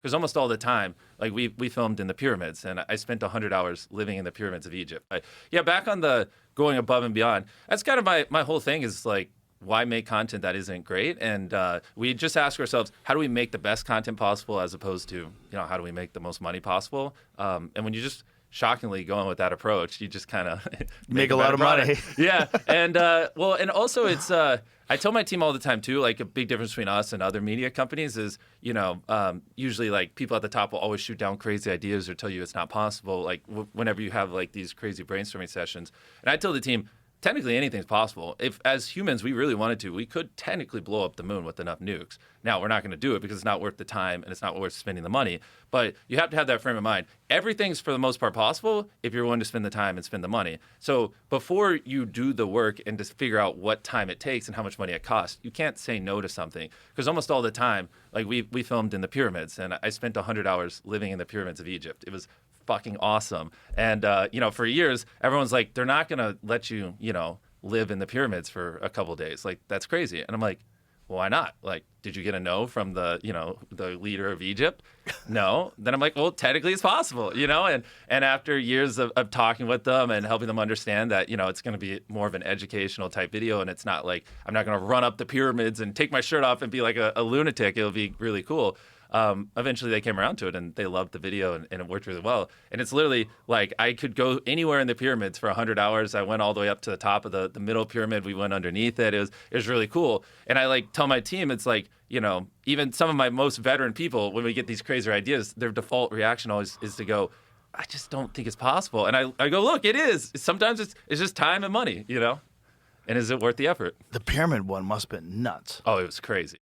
Because almost all the time, like we filmed in the pyramids, and I spent 100 hours living in the pyramids of Egypt. Yeah, back on the going above and beyond. That's kind of my whole thing is like, why make content that isn't great? And we just ask ourselves, how do we make the best content possible, as opposed to, how do we make the most money possible? And when you just shockingly go in with that approach, you just kind of make a lot of money. Yeah, and and also it's. I tell my team all the time too, like a big difference between us and other media companies is, usually like people at the top will always shoot down crazy ideas or tell you it's not possible. Like whenever you have like these crazy brainstorming sessions, and I tell the team, technically anything's possible. If as humans we really wanted to, we could technically blow up the moon with enough nukes. Now we're not going to do it because it's not worth the time and it's not worth spending the money. But you have to have that frame of mind. Everything's for the most part possible if you're willing to spend the time and spend the money. So before you do the work and just figure out what time it takes and how much money it costs, you can't say no to something. Because almost all the time, like we filmed in the pyramids, and I spent 100 hours living in the pyramids of Egypt. It was fucking awesome. And for years everyone's like, they're not gonna let you live in the pyramids for a couple of days. Like, that's crazy. And I'm like, well, why not? Like, did you get a no from the the leader of Egypt? No. Then I'm like, well, technically it's possible, and after years of talking with them and helping them understand that it's going to be more of an educational type video, and it's not like I'm not going to run up the pyramids and take my shirt off and be like a lunatic. It'll be really cool. Eventually they came around to it and they loved the video, and it worked really well. And it's literally like I could go anywhere in the pyramids for 100 hours. I went all the way up to the top of the middle pyramid. We went underneath it. It was really cool. And I like tell my team, it's like, even some of my most veteran people, when we get these crazy ideas, their default reaction always is to go, I just don't think it's possible. And I go, look, it is. Sometimes it's just time and money, And is it worth the effort? The pyramid one must have been nuts. Oh, it was crazy.